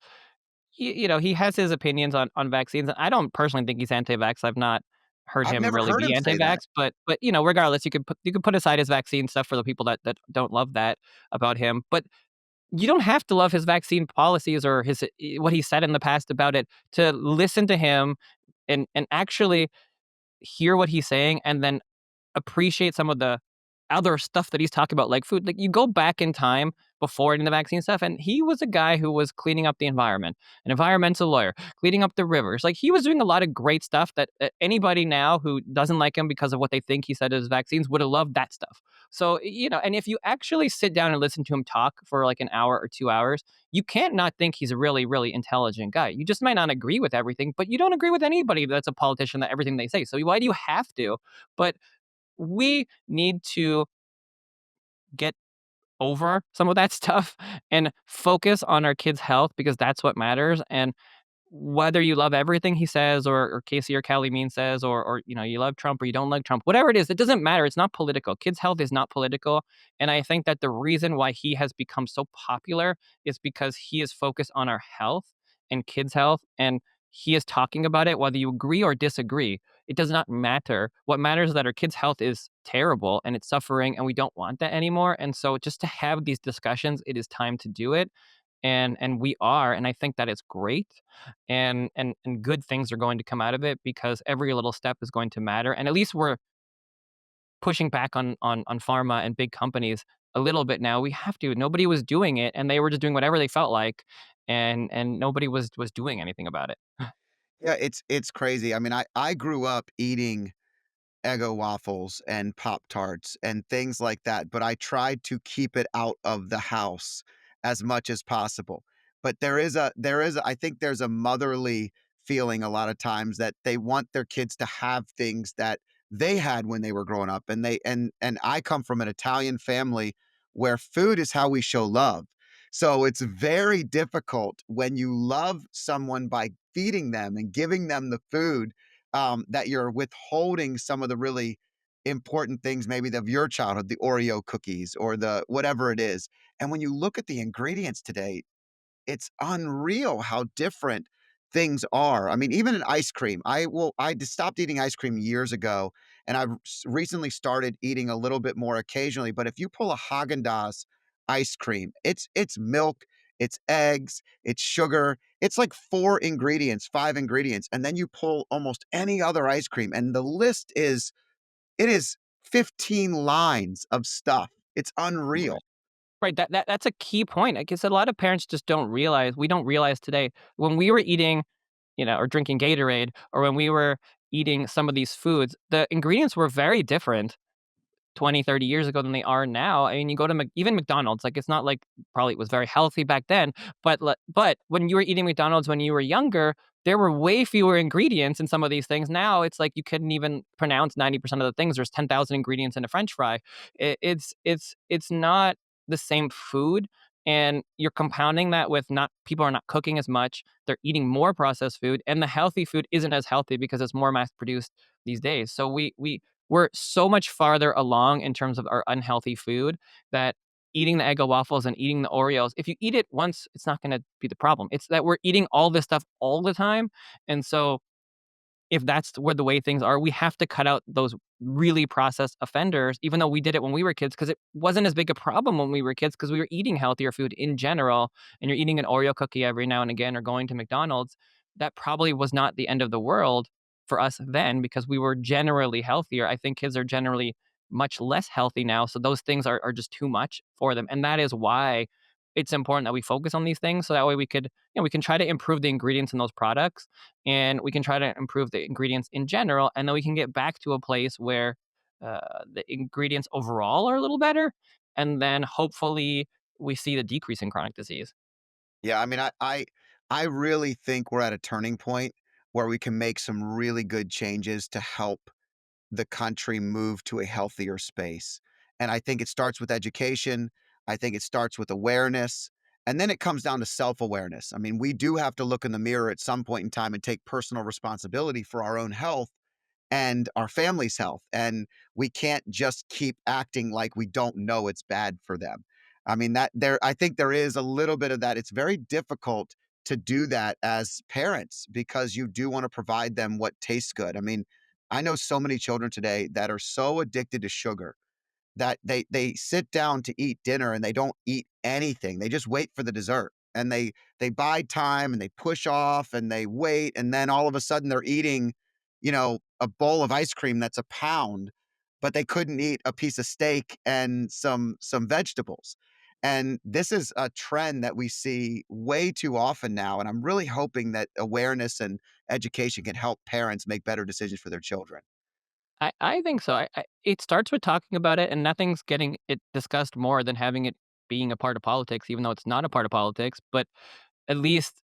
he has his opinions on vaccines, and I don't personally think he's anti-vax. I've not heard I've him never really heard be him say that. anti-vax, but regardless, you could put aside his vaccine stuff for the people that don't love that about him. But you don't have to love his vaccine policies or what he said in the past about it to listen to him and actually hear what he's saying and then appreciate some of the other stuff that he's talking about, like food. Like, you go back in time before in the vaccine stuff, and he was a guy who was cleaning up the environment, an environmental lawyer, cleaning up the rivers. Like, he was doing a lot of great stuff that anybody now who doesn't like him because of what they think he said his vaccines would have loved that stuff. So, and if you actually sit down and listen to him talk for like an hour or 2 hours, you can't not think he's a really, really intelligent guy. You just might not agree with everything, but you don't agree with anybody that's a politician that everything they say. So why do you have to? But we need to get over some of that stuff and focus on our kids' health because that's what matters. And whether you love everything he says or Casey or Callie Mean says or you love Trump or you don't like Trump, whatever it is, it doesn't matter. It's not political. Kids' health is not political. And I think that the reason why he has become so popular is because he is focused on our health and kids' health and he is talking about it whether you agree or disagree. It does not matter. What matters is that our kids' health is terrible and it's suffering and we don't want that anymore. And so just to have these discussions, it is time to do it and we are, and I think that it's great, and good things are going to come out of it because every little step is going to matter, and at least we're pushing back on pharma and big companies a little bit now. We have to. Nobody was doing it, and they were just doing whatever they felt like, and nobody was doing anything about it. Yeah, it's crazy. I mean, I grew up eating Eggo waffles and Pop-Tarts and things like that, but I tried to keep it out of the house as much as possible. But I think there's a motherly feeling a lot of times that they want their kids to have things that they had when they were growing up, and I come from an Italian family where food is how we show love. So it's very difficult when you love someone by feeding them and giving them the food that you're withholding some of the really important things maybe of your childhood, the Oreo cookies or the whatever it is. And when you look at the ingredients today, it's unreal how different things are. I mean, even in ice cream, I just stopped eating ice cream years ago, and I've recently started eating a little bit more occasionally. But if you pull a Haagen-Dazs ice cream, it's milk, it's eggs, it's sugar. It's like 4 ingredients, 5 ingredients, and then you pull almost any other ice cream, and the list is it is 15 lines of stuff. It's unreal. Right. Right, that's a key point. I guess a lot of parents just don't realize we don't realize today when we were eating, or drinking Gatorade, or when we were eating some of these foods, the ingredients were very different. 20, 30 years ago than they are now. I mean, you go to even McDonald's, like, it's not like probably it was very healthy back then, but when you were eating McDonald's when you were younger, there were way fewer ingredients in some of these things. Now it's like you couldn't even pronounce 90% of the things. There's 10,000 ingredients in a French fry. It's not the same food, and you're compounding that with not people are not cooking as much. They're eating more processed food, and the healthy food isn't as healthy because it's more mass produced these days. So we're so much farther along in terms of our unhealthy food that eating the Eggo waffles and eating the Oreos, if you eat it once, it's not gonna be the problem. It's that we're eating all this stuff all the time, and so if that's where the way things are, we have to cut out those really processed offenders, even though we did it when we were kids, because it wasn't as big a problem when we were kids because we were eating healthier food in general, and you're eating an Oreo cookie every now and again or going to McDonald's. That probably was not the end of the world for us then because we were generally healthier. I think kids are generally much less healthy now, so those things are just too much for them, and that is why it's important that we focus on these things so that way we could, we can try to improve the ingredients in those products, and we can try to improve the ingredients in general, and then we can get back to a place where the ingredients overall are a little better, and then hopefully we see the decrease in chronic disease. Yeah, I mean, I really think we're at a turning point where we can make some really good changes to help the country move to a healthier space. And I think it starts with education. I think it starts with awareness. And then it comes down to self awareness. I mean, we do have to look in the mirror at some point in time and take personal responsibility for our own health and our family's health. And we can't just keep acting like we don't know it's bad for them. I mean, I think there is a little bit of that. It's very difficult to do that as parents because you do want to provide them what tastes good. I mean, I know so many children today that are so addicted to sugar that they sit down to eat dinner and they don't eat anything. They just wait for the dessert. And they bide time and they push off and they wait, and then all of a sudden they're eating, a bowl of ice cream that's a pound, but they couldn't eat a piece of steak and some vegetables. And this is a trend that we see way too often now, and I'm really hoping that awareness and education can help parents make better decisions for their children. I think so. It starts with talking about it, and nothing's getting it discussed more than having it being a part of politics, even though it's not a part of politics. But at least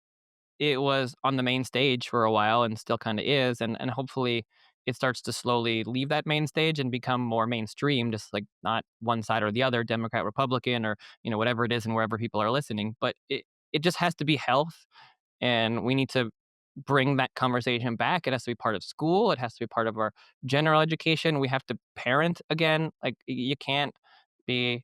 it was on the main stage for a while and still kinda is, and hopefully it starts to slowly leave that main stage and become more mainstream, just, like, not one side or the other, Democrat, Republican, or, whatever it is and wherever people are listening, but it just has to be health, and we need to bring that conversation back. It has to be part of school, it has to be part of our general education, we have to parent again, like, you can't be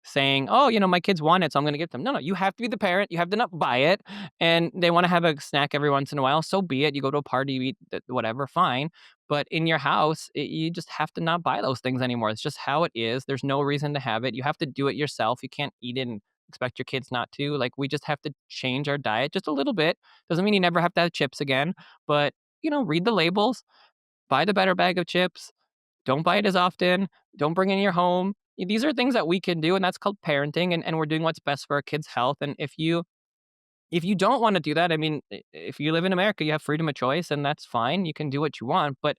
saying, "Oh, my kids want it, so I'm gonna get them." No, no, you have to be the parent, you have to not buy it, and they wanna have a snack every once in a while, so be it. You go to a party, you eat whatever, fine. But in your house, you just have to not buy those things anymore. It's just how it is. There's no reason to have it. You have to do it yourself. You can't eat it and expect your kids not to. Like, we just have to change our diet just a little bit. Doesn't mean you never have to have chips again, but, read the labels, buy the better bag of chips, don't buy it as often. Don't bring it in your home. These are things that we can do, and that's called parenting, and we're doing what's best for our kids' health. And if you don't want to do that, I mean, if you live in America, you have freedom of choice, and that's fine. You can do what you want, but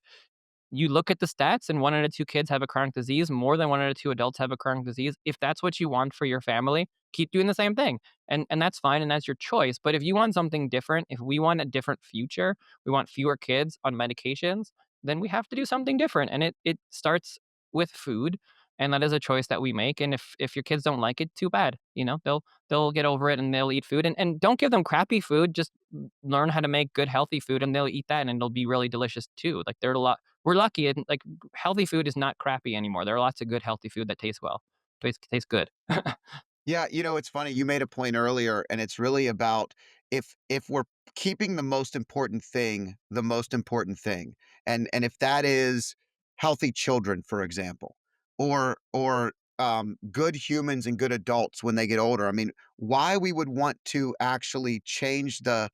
you look at the stats and 1 out of 2 kids have a chronic disease, more than 1 out of 2 adults have a chronic disease. If that's what you want for your family, keep doing the same thing. And that's fine and that's your choice. But if you want something different, if we want a different future, we want fewer kids on medications, then we have to do something different. And it starts with food. And that is a choice that we make. And if your kids don't like it, too bad. They'll get over it and they'll eat food. And don't give them crappy food. Just learn how to make good healthy food and they'll eat that and it'll be really delicious too. Like there are a lot we're lucky and like healthy food is not crappy anymore. There are lots of good healthy food that tastes well. Tastes good. Yeah, it's funny, you made a point earlier, and it's really about if we're keeping the most important thing, and if that is healthy children, for example, or good humans and good adults when they get older. I mean, why we would want to actually change the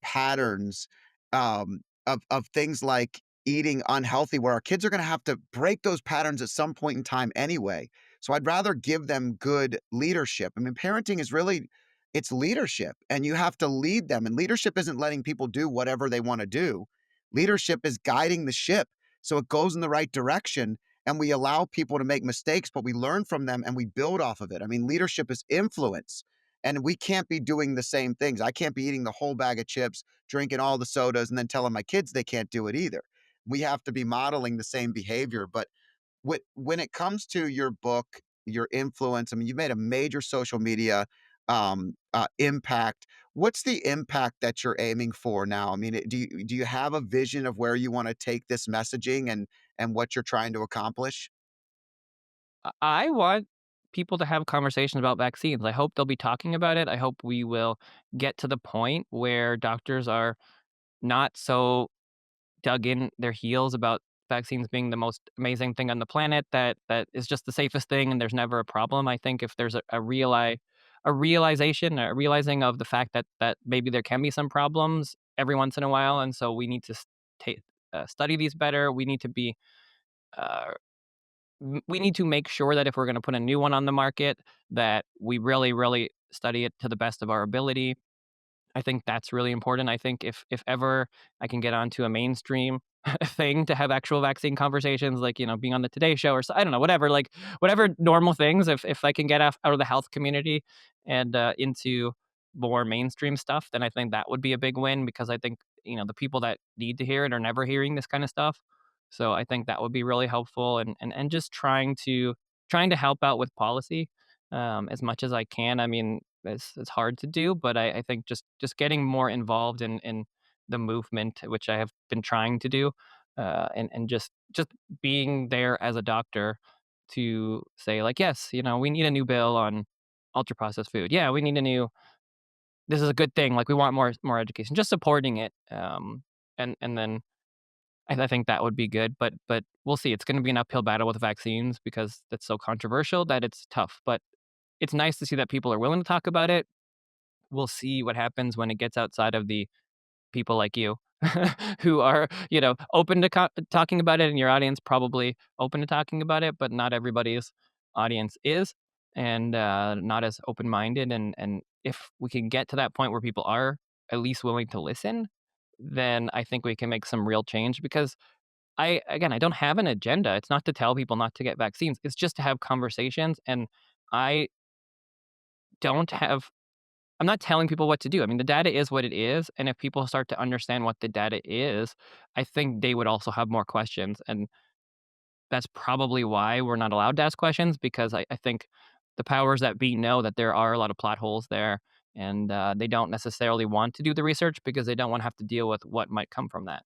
patterns of things like eating unhealthy, where our kids are gonna have to break those patterns at some point in time anyway. So I'd rather give them good leadership. I mean, parenting is really it's leadership, and you have to lead them. And leadership isn't letting people do whatever they want to do. Leadership is guiding the ship so it goes in the right direction. and we allow people to make mistakes, but we learn from them and we build off of it. I mean, leadership is influence. And we can't be doing the same things. I can't be eating the whole bag of chips, drinking all the sodas, and then telling my kids they can't do it either. We have to be modeling the same behavior. But when it comes to your book, your influence, I mean, you made a major social media impact. What's the impact that you're aiming for now? I mean, do you have a vision of where you want to take this messaging and what you're trying to accomplish? I want people to have conversations about vaccines. I hope they'll be talking about it. I hope we will get to the point where doctors are not so dug in their heels about vaccines being the most amazing thing on the planet, that is just the safest thing and there's never a problem. I think if there's a realization, a realizing of the fact that maybe there can be some problems every once in a while, and so we need to study these better. We need to be uh, we need to make sure that if we're going to put a new one on the market, that we really, really study it to the best of our ability. I think that's really important. I think if ever I can get onto a mainstream thing to have actual vaccine conversations, like, being on the Today Show, or I don't know, whatever, like whatever normal things, if I can get out of the health community and into more mainstream stuff, then I think that would be a big win, because I think, the people that need to hear it are never hearing this kind of stuff. So I think that would be really helpful, and just trying to help out with policy as much as I can. I mean, it's hard to do, but I think just getting more involved in the movement, which I have been trying to do, and just being there as a doctor to say, like, yes, we need a new bill on ultra processed food. Yeah, we need a new. This is a good thing. Like, we want more education. Just supporting it, and then I think that would be good. But we'll see. It's going to be an uphill battle with vaccines because that's so controversial that it's tough. But it's nice to see that people are willing to talk about it. We'll see what happens when it gets outside of the people like you who are, open to talking about it, and your audience probably open to talking about it, but not everybody's audience is, and not as open minded. And if we can get to that point where people are at least willing to listen, then I think we can make some real change. Because I don't have an agenda. It's not to tell people not to get vaccines. It's just to have conversations. And I don't have I'm not telling people what to do. I mean, the data is what it is, and if people start to understand what the data is, I think they would also have more questions, and that's probably why we're not allowed to ask questions, because I think the powers that be know that there are a lot of plot holes there, and they don't necessarily want to do the research because they don't want to have to deal with what might come from that,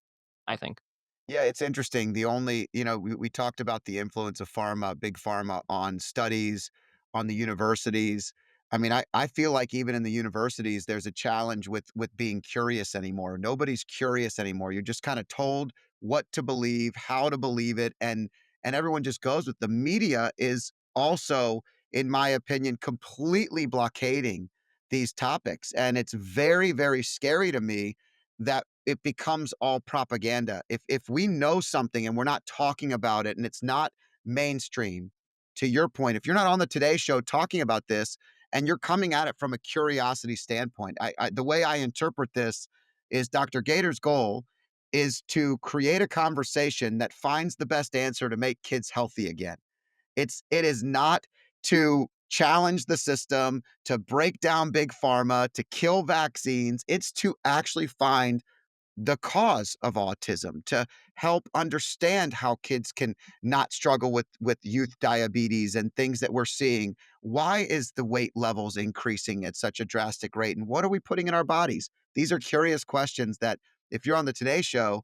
I think. Yeah, it's interesting. The only, we talked about the influence of pharma, big pharma on studies, on the universities. I mean, I feel like even in the universities, there's a challenge with being curious anymore. Nobody's curious anymore. You're just kind of told what to believe, how to believe it, and everyone just goes with the media is also, in my opinion, completely blockading these topics. And it's very, very scary to me that it becomes all propaganda. If we know something and we're not talking about it and it's not mainstream, to your point, if you're not on the Today Show talking about this and you're coming at it from a curiosity standpoint, the way I interpret this is Dr. Gator's goal is to create a conversation that finds the best answer to make kids healthy again. It is not to challenge the system, to break down big pharma, to kill vaccines. It's to actually find the cause of autism, to help understand how kids can not struggle with youth diabetes and things that we're seeing. Why is the weight levels increasing at such a drastic rate? And what are we putting in our bodies? These are curious questions that if you're on the Today Show,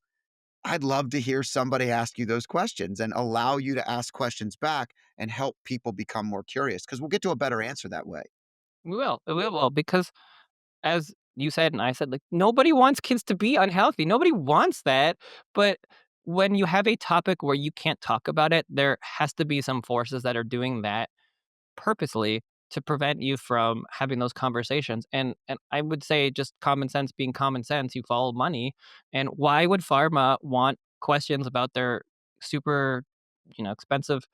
I'd love to hear somebody ask you those questions and allow you to ask questions back and help people become more curious because we'll get to a better answer that way. We will, because as you said and I said, like, nobody wants kids to be unhealthy. Nobody wants that. But when you have a topic where you can't talk about it, there has to be some forces that are doing that purposely to prevent you from having those conversations. And I would say, just common sense being common sense, you follow money. And why would pharma want questions about their super, expensive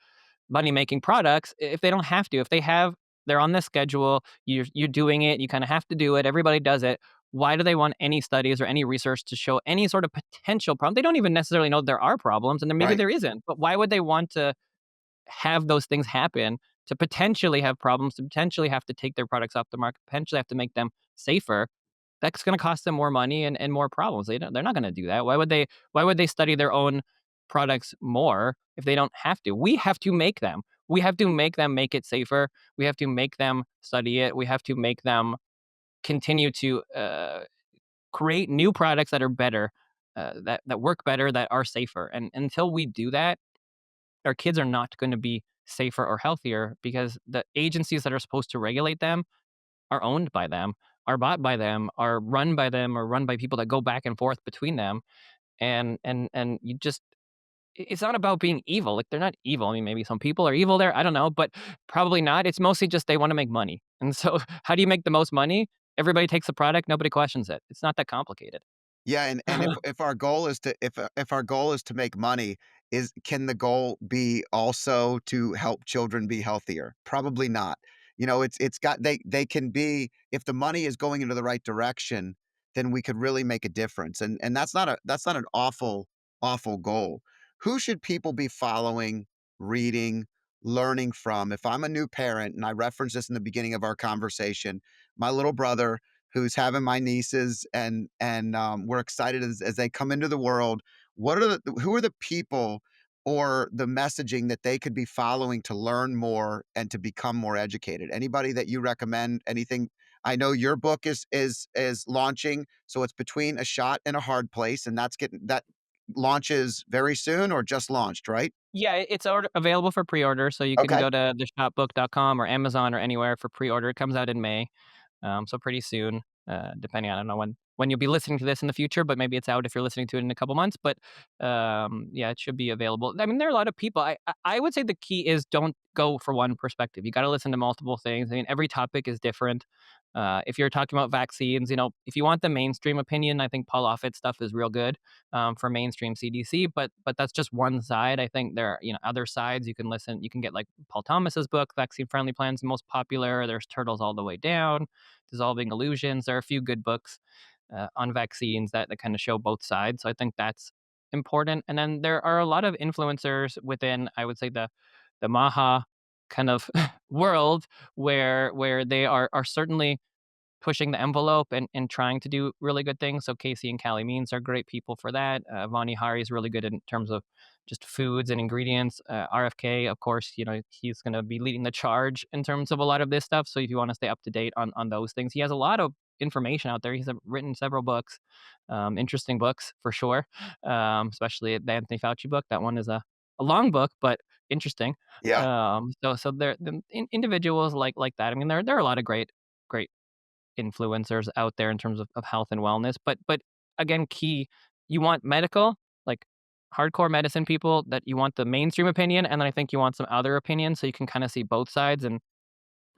money making products if they don't have to? If they're on the schedule, you're doing it, you kind of have to do it, everybody does it. Why do they want any studies or any research to show any sort of potential problem? They don't even necessarily know there are problems, and then maybe Right. there isn't. But why would they want to have those things happen, to potentially have problems, to potentially have to take their products off the market, potentially have to make them safer, that's going to cost them more money and more problems. They're not going to do that. Why would they study their own products more if they don't have to? We have to make them. We have to make them make it safer. We have to make them study it. We have to make them continue to create new products that are better, that work better, that are safer. And until we do that, our kids are not going to be safer or healthier because the agencies that are supposed to regulate them are owned by them, are bought by them, are run by them, or run by people that go back and forth between them. And you just it's not about being evil. Like they're not evil. I mean, maybe some people are evil there. I don't know, but probably not. It's mostly just they want to make money. And so, how do you make the most money? Everybody takes the product. Nobody questions it. It's not that complicated. Yeah, and if our goal is to if our goal is to make money, is can the goal be also to help children be healthier? Probably not. You know, it's got they can be if the money is going into the right direction, then we could really make a difference. And that's not an awful goal. Who should people be following, reading, learning from? If I'm a new parent, and I referenced this in the beginning of our conversation, my little brother who's having my nieces and we're excited as they come into the world. What are the who are the people or the messaging that they could be following to learn more and to become more educated? Anybody that you recommend? Anything? I know your book is launching, so it's between a shot and a hard place, and that launches very soon or just launched, right? Yeah, it's available for pre-order, so you can Okay. go to theshopbook.com or Amazon or anywhere for pre-order. It comes out in May. So pretty soon, depending on, I don't know when you'll be listening to this in the future, but maybe it's out if you're listening to it in a couple months. But yeah, it should be available. I mean, there are a lot of people. I would say the key is don't go for one perspective. You got to listen to multiple things. I mean, every topic is different. If you're talking about vaccines, if you want the mainstream opinion, I think Paul Offit's stuff is real good for mainstream CDC. But that's just one side. I think there are other sides you can listen. You can get like Paul Thomas's book, Vaccine Friendly Plans, the most popular. There's Turtles All the Way Down, Dissolving Illusions. There are a few good books on vaccines that kind of show both sides. So I think that's important. And then there are a lot of influencers within, I would say, the Maha kind of world where they are certainly pushing the envelope and trying to do really good things. So Casey and Callie Means are great people for that. Vani Hari is really good in terms of just foods and ingredients. RFK, of course, he's going to be leading the charge in terms of a lot of this stuff. So if you want to stay up to date on those things, he has a lot of information out there. He's written several books, interesting books for sure, especially the Anthony Fauci book. That one is a long book, but interesting. Yeah. So there, individuals like that. I mean, there are a lot of great influencers out there in terms of health and wellness. But again, key, you want medical, like hardcore medicine people, that you want the mainstream opinion, and then I think you want some other opinion so you can kind of see both sides and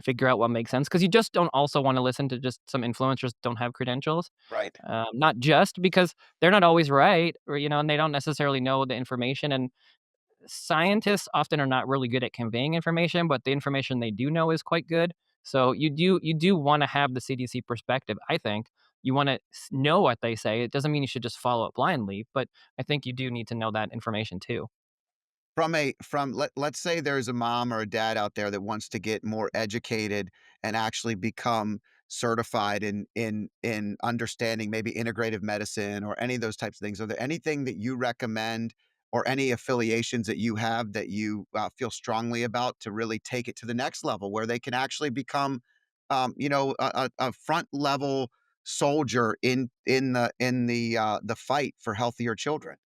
figure out what makes sense. Because you just don't also want to listen to just some influencers don't have credentials. Right. Not just because they're not always right, or and they don't necessarily know the information. And scientists often are not really good at conveying information, but the information they do know is quite good. So you do want to have the CDC perspective. I think you want to know what they say. It doesn't mean you should just follow it blindly, but I think you do need to know that information too. Let's say there's a mom or a dad out there that wants to get more educated and actually become certified in understanding maybe integrative medicine or any of those types of things. Are there anything that you recommend or any affiliations that you have that you feel strongly about to really take it to the next level where they can actually become, a front level soldier in the fight for healthier children?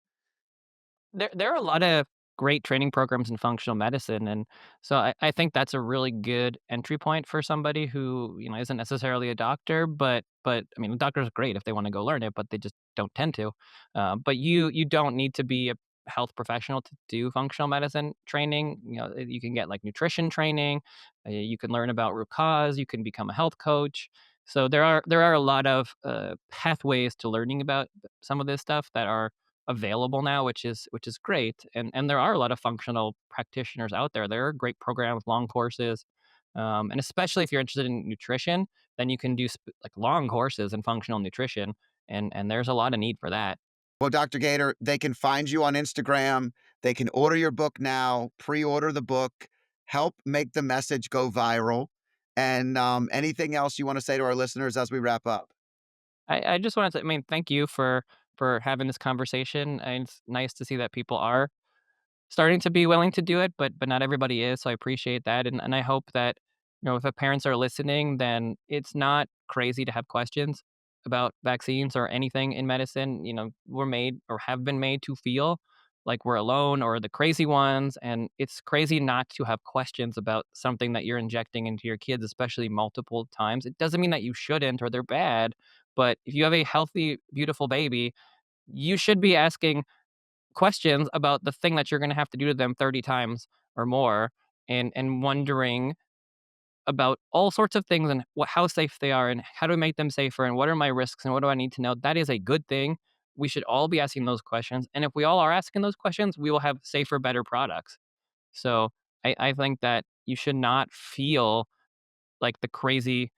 There are a lot of great training programs in functional medicine, and so I think that's a really good entry point for somebody who isn't necessarily a doctor, but I mean, a doctor's great if they want to go learn it, but they just don't tend to. But you don't need to be a health professional to do functional medicine training. You can get like nutrition training, you can learn about root cause, you can become a health coach. So there are a lot of pathways to learning about some of this stuff that are available now, which is great. And there are a lot of functional practitioners out there. There are great programs, long courses, and especially if you're interested in nutrition, then you can do like long courses in functional nutrition, and there's a lot of need for that. Well, Dr. Gator, they can find you on Instagram. They can order your book now, pre-order the book, help make the message go viral. And anything else you want to say to our listeners as we wrap up? I just wanted to, I mean, thank you for having this conversation. And it's nice to see that people are starting to be willing to do it, but not everybody is, so I appreciate that, and I hope that, if the parents are listening, then it's not crazy to have questions about vaccines or anything in medicine. We're made or have been made to feel like we're alone or the crazy ones, and it's crazy not to have questions about something that you're injecting into your kids, especially multiple times. It doesn't mean that you shouldn't or they're bad, but if you have a healthy, beautiful baby, you should be asking questions about the thing that you're gonna have to do to them 30 times or more, and wondering about all sorts of things and how safe they are and how to make them safer and what are my risks and what do I need to know. That is a good thing. We should all be asking those questions, and if we all are asking those questions, we will have safer, better products. So, I think that you should not feel like the crazy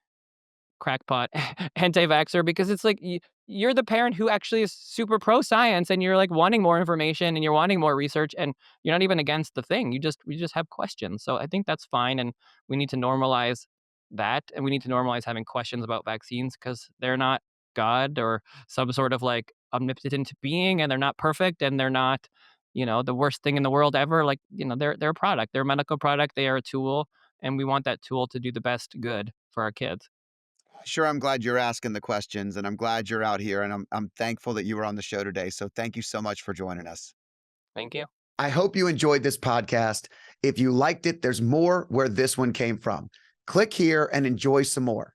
crackpot anti-vaxxer, because it's like you're the parent who actually is super pro science and you're like wanting more information and you're wanting more research, and you're not even against the thing. We just have questions. So I think that's fine, and we need to normalize that, and we need to normalize having questions about vaccines because they're not God or some sort of like omnipotent being, and they're not perfect, and they're not the worst thing in the world ever. Like, they're a product, they're a medical product, they are a tool, and we want that tool to do the best good for our kids. Sure, I'm glad you're asking the questions, and I'm glad you're out here, and I'm thankful that you were on the show today. So thank you so much for joining us. Thank you. I hope you enjoyed this podcast. If you liked it, there's more where this one came from. Click here and enjoy some more.